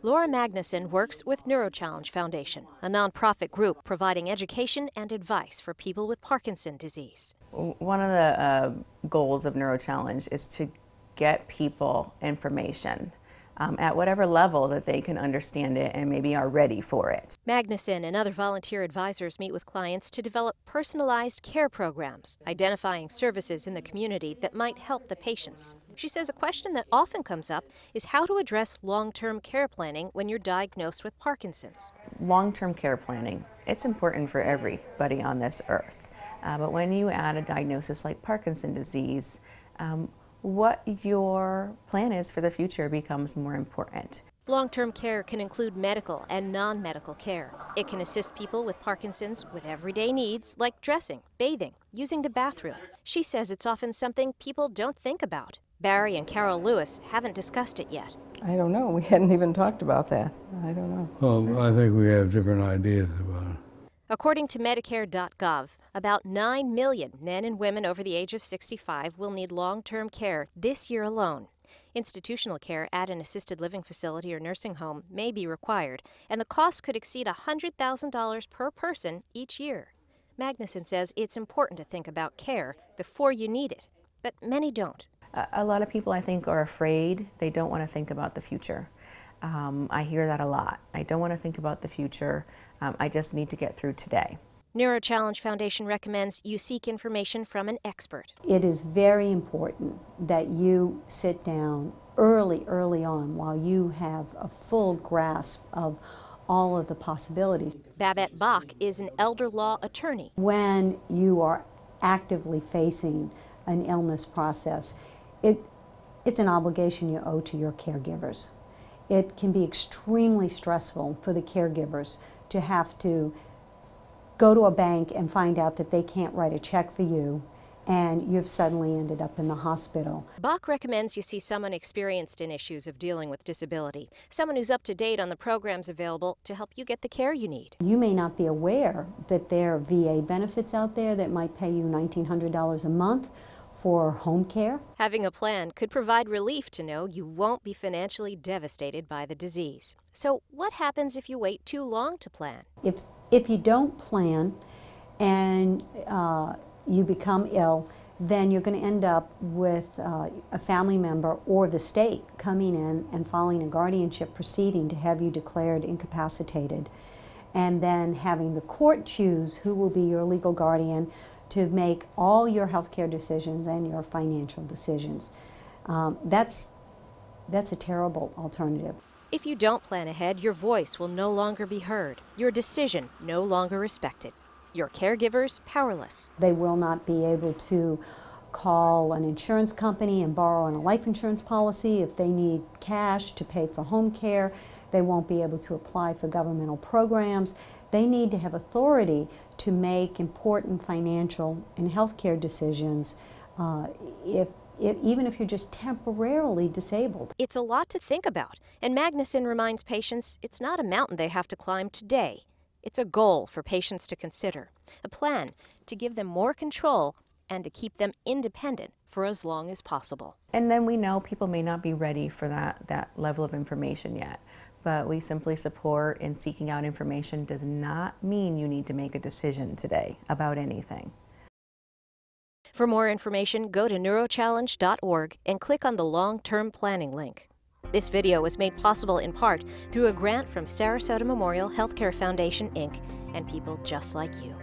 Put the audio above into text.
Laura Magnuson works with NeuroChallenge Foundation, a nonprofit group providing education and advice for people with Parkinson disease. One of the goals of NeuroChallenge is to get people information at whatever level that they can understand it and maybe are ready for it. Magnuson and other volunteer advisors meet with clients to develop personalized care programs, identifying services in the community that might help the patients. She says a question that often comes up is how to address long-term care planning when you're diagnosed with Parkinson's. Long-term care planning, it's important for everybody on this earth. But when you add a diagnosis like Parkinson's disease, what your plan is for the future becomes more important. Long-term care can include medical and non-medical care. It can assist people with Parkinson's with everyday needs like dressing, bathing, using the bathroom. She says it's often something people don't think about. Barry and Carol Lewis haven't discussed it yet. I don't know. We hadn't even talked about that. I don't know. Well, I think we have different ideas about it. According to Medicare.gov, about 9 million men and women over the age of 65 will need long-term care this year alone. Institutional care at an assisted living facility or nursing home may be required, and the cost could exceed $100,000 per person each year. Magnuson says it's important to think about care before you need it, but many don't. A lot of people, I think, are afraid. They don't want to think about the future. I hear that a lot. I don't want to think about the future. I just need to get through today. NeuroChallenge Foundation recommends you seek information from an expert. It is very important that you sit down early on while you have a full grasp of all of the possibilities. Babette Bach is an elder law attorney. When you are actively facing an illness process, it's an obligation you owe to your caregivers. It can be extremely stressful for the caregivers to have to go to a bank and find out that they can't write a check for you and you've suddenly ended up in the hospital. Bach recommends you see someone experienced in issues of dealing with disability, someone who's up to date on the programs available to help you get the care you need. You may not be aware that there are VA benefits out there that might pay you $1,900 a month for home care. Having a plan could provide relief to know you won't be financially devastated by the disease. So what happens if you wait too long to plan? If you don't plan and you become ill, then you're going to end up with a family member or the state coming in and filing a guardianship proceeding to have you declared incapacitated, and then having the court choose who will be your legal guardian to make all your health care decisions and your financial decisions. That's a terrible alternative. If you don't plan ahead, your voice will no longer be heard, your decision no longer respected, your caregivers powerless. They will not be able to call an insurance company and borrow on a life insurance policy if they need cash to pay for home care. They won't be able to apply for governmental programs. They need to have authority to make important financial and health care decisions even if you're just temporarily disabled. It's a lot to think about, and Magnuson reminds patients it's not a mountain they have to climb today. It's a goal for patients to consider, a plan to give them more control and to keep them independent for as long as possible. And then we know people may not be ready for that level of information yet, but we simply support in seeking out information does not mean you need to make a decision today about anything. For more information, go to neurochallenge.org and click on the long-term planning link. This video was made possible in part through a grant from Sarasota Memorial Healthcare Foundation, Inc., and people just like you.